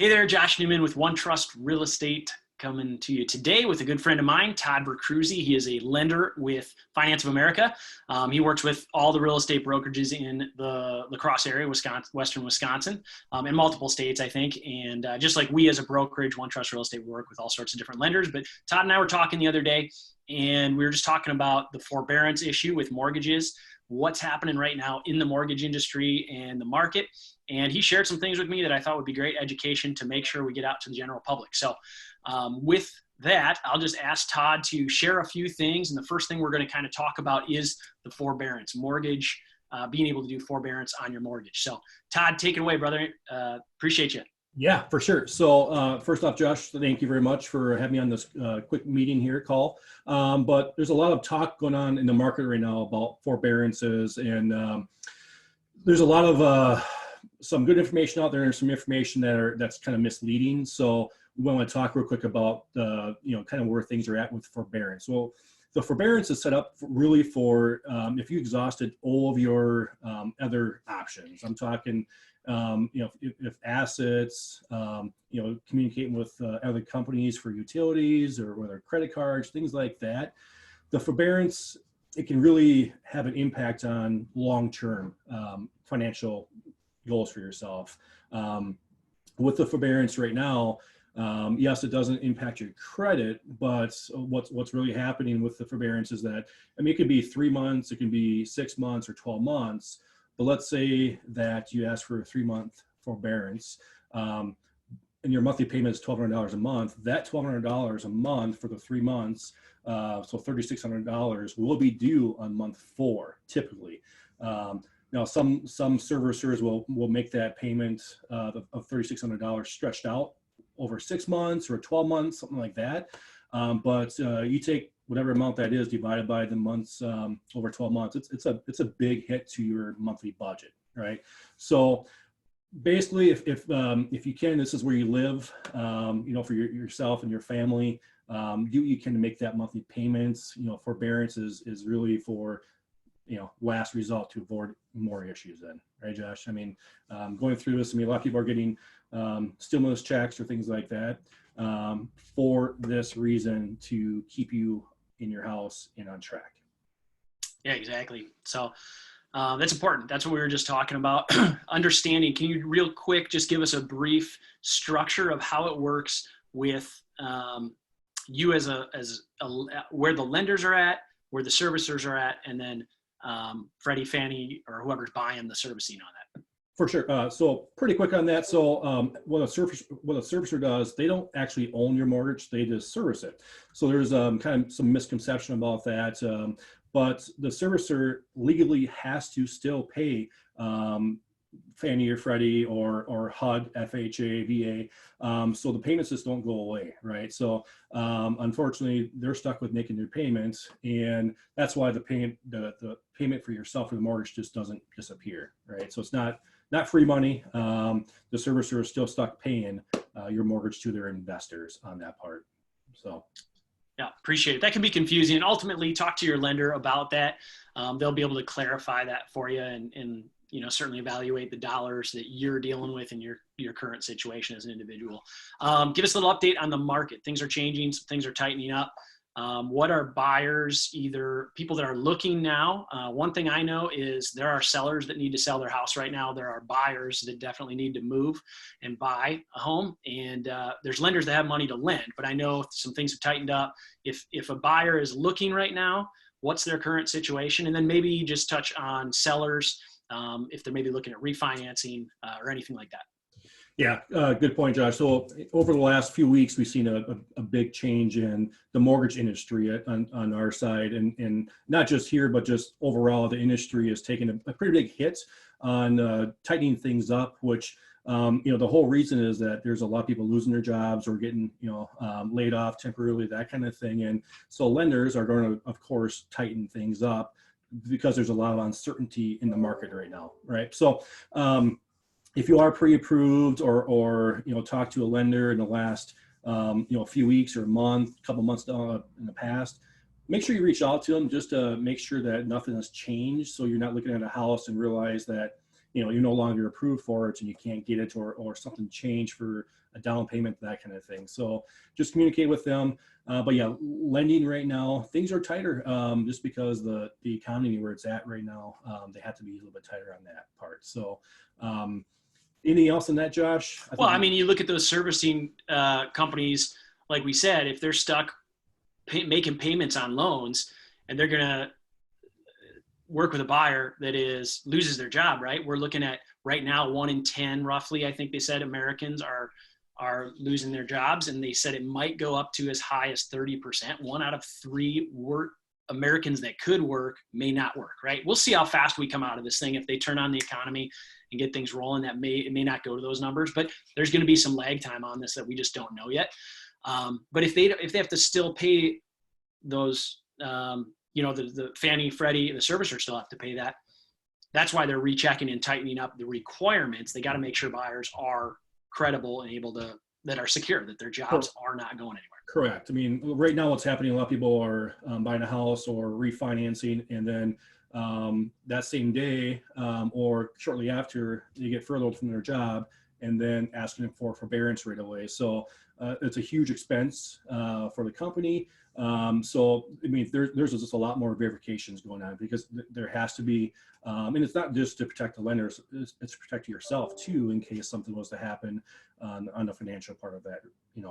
Hey there, Josh Newman with OneTrust Real Estate coming to you today with a good friend of mine, Todd Vercruyze. He is a lender with Finance of America. He works with all the real estate brokerages in the La Crosse area, Western Wisconsin, and multiple states, I think. And just like we as a brokerage, OneTrust Real Estate, work with all sorts of different lenders. But Todd and I were talking the other day, and we were just talking about the forbearance issue with mortgages, what's happening right now in the mortgage industry and the market. And he shared some things with me that I thought would be great education to make sure we get out to the general public. So with that, I'll just ask Todd to share a few things. And the first thing we're going to kind of talk about is the forbearance mortgage, being able to do forbearance on your mortgage. So Todd, take it away, brother. Appreciate you. Yeah, for sure. So first off, Josh, thank you very much for having me on this quick meeting here call. But there's a lot of talk going on in the market right now about forbearances, and there's a lot of some good information out there and some information that's kind of misleading. So we want to talk real quick about kind of where things are at with forbearance. Well, the forbearance is set up really for if you exhausted all of your other options. I'm talking if assets, communicating with other companies for utilities or whether credit cards, things like that. The forbearance, it can really have an impact on long-term financial goals for yourself. With the forbearance right now, yes, it doesn't impact your credit, but what's really happening with the forbearance is that, it could be 3 months, it can be 6 months or 12 months. But let's say that you ask for a 3-month forbearance, and your monthly payment is $1,200 a month. That $1,200 a month for the 3 months, so $3,600 will be due on month 4, typically. Now, some servicers will make that payment of $3,600 stretched out over 6 months or 12 months, something like that. But you take whatever amount that is divided by the months over 12 months, it's a big hit to your monthly budget, right? So basically, if you can, this is where you live, for yourself and your family, you can make that monthly payments. Forbearance is really for last result to avoid more issues then, right, Josh? Going through this, a lot of people are getting stimulus checks or things like that for this reason, to keep you in your house and on track. Yeah, exactly. So that's important. That's what we were just talking about. Understanding. Can you real quick just give us a brief structure of how it works with you as where the lenders are at, where the servicers are at, and then Freddie, Fannie, or whoever's buying the servicing on that? For sure. So pretty quick on that. So what a servicer does, they don't actually own your mortgage, they just service it. So there's kind of some misconception about that. But the servicer legally has to still pay Fannie or Freddie or HUD, FHA, VA. So the payments just don't go away, right? So unfortunately, they're stuck with making their payments, and that's why the payment for yourself for the mortgage just doesn't disappear, right? So it's not free money. The servicer is still stuck paying your mortgage to their investors on that part. So. Yeah, appreciate it. That can be confusing, and ultimately talk to your lender about that. They'll be able to clarify that for you and certainly evaluate the dollars that you're dealing with in your current situation as an individual. Give us a little update on the market. Things are changing, some things are tightening up. What are buyers, either people that are looking now? One thing I know is there are sellers that need to sell their house right now. There are buyers that definitely need to move and buy a home. And there's lenders that have money to lend, but I know some things have tightened up. If a buyer is looking right now, what's their current situation? And then maybe just touch on sellers, if they're maybe looking at refinancing or anything like that. Yeah, good point, Josh. So over the last few weeks, we've seen a big change in the mortgage industry on our side, and not just here, but just overall, the industry has taken a pretty big hit on tightening things up, which, the whole reason is that there's a lot of people losing their jobs or getting, laid off temporarily, that kind of thing. And so lenders are going to, of course, tighten things up because there's a lot of uncertainty in the market right now, right? So, if you are pre-approved or talk to a lender in the last a few weeks or a month, couple months in the past, make sure you reach out to them just to make sure that nothing has changed. So you're not looking at a house and realize that you're no longer approved for it and you can't get it, or something changed for a down payment, that kind of thing. So just communicate with them. But yeah, lending right now, things are tighter, just because the economy where it's at right now, they have to be a little bit tighter on that part. So anything else on that, Josh? Well, I mean, you look at those servicing companies, like we said, if they're stuck making payments on loans and they're going to work with a buyer that loses their job, right? We're looking at right now 1 in 10, roughly, I think they said, Americans are losing their jobs. And they said it might go up to as high as 30%. 1 out of 3 Americans that could work may not work, right? We'll see how fast we come out of this thing. If they turn on the economy and get things rolling, it may not go to those numbers, but there's going to be some lag time on this that we just don't know yet. But if they have to still pay those, the Fannie, Freddie, the servicer still have to pay that. That's why they're rechecking and tightening up the requirements. They got to make sure buyers are credible and that are secure, that their jobs are not going anywhere. Correct. I mean, right now what's happening, a lot of people are buying a house or refinancing, and then that same day or shortly after, they get furloughed from their job and then asking for forbearance right away. So it's a huge expense for the company. So, I mean, there's just a lot more verifications going on, because there has to be, and it's not just to protect the lenders, it's to protect yourself too, in case something was to happen on the financial part of that,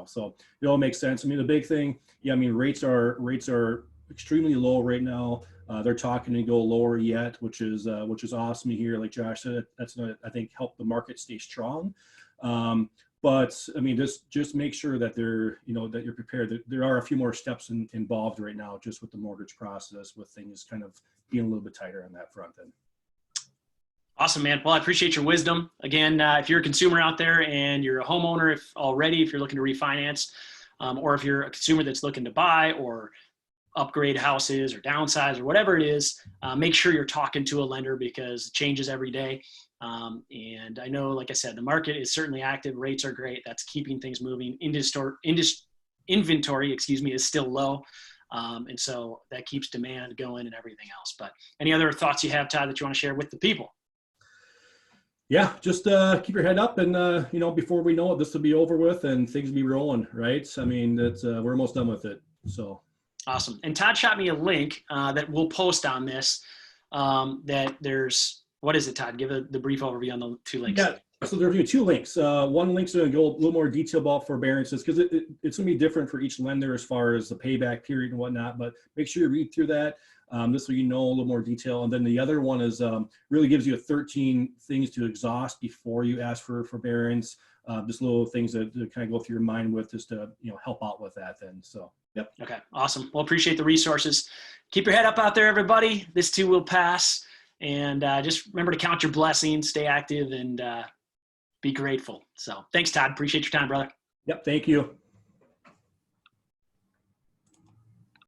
so it all makes sense. I mean, the big thing, I mean, rates are extremely low right now. They're talking to go lower yet, which is awesome to hear. Like Josh said, that's going to, I think, help the market stay strong. But I mean, just make sure that that you're prepared. There are a few more steps involved right now, just with the mortgage process, with things kind of being a little bit tighter on that front end. Awesome, man. Well, I appreciate your wisdom. Again, if you're a consumer out there and you're a homeowner, if you're looking to refinance, or if you're a consumer that's looking to buy or upgrade houses or downsize or whatever it is, make sure you're talking to a lender, because it changes every day. And I know, like I said, the market is certainly active. Rates are great. That's keeping things moving. Inventory, is still low. And so that keeps demand going and everything else. But any other thoughts you have, Todd, that you want to share with the people? Yeah, just keep your head up, and before we know it, this will be over with and things will be rolling, right? I mean, we're almost done with it. So awesome. And Todd shot me a link that we'll post on this. That there's, what is it, Todd? Give the brief overview on the 2 links. Yeah, so there'll be 2 links. One link's going to go a little more detail about forbearances, because it's going to be different for each lender as far as the payback period and whatnot. But make sure you read through that. This way a little more detail. And then the other one is really gives you 13 things to exhaust before you ask for forbearance. Just little things that kind of go through your mind with, just to help out with that then. So, yep. Okay, awesome. Well, appreciate the resources. Keep your head up out there, everybody. This too will pass. And just remember to count your blessings, stay active, and be grateful. So thanks, Todd. Appreciate your time, brother. Yep, thank you.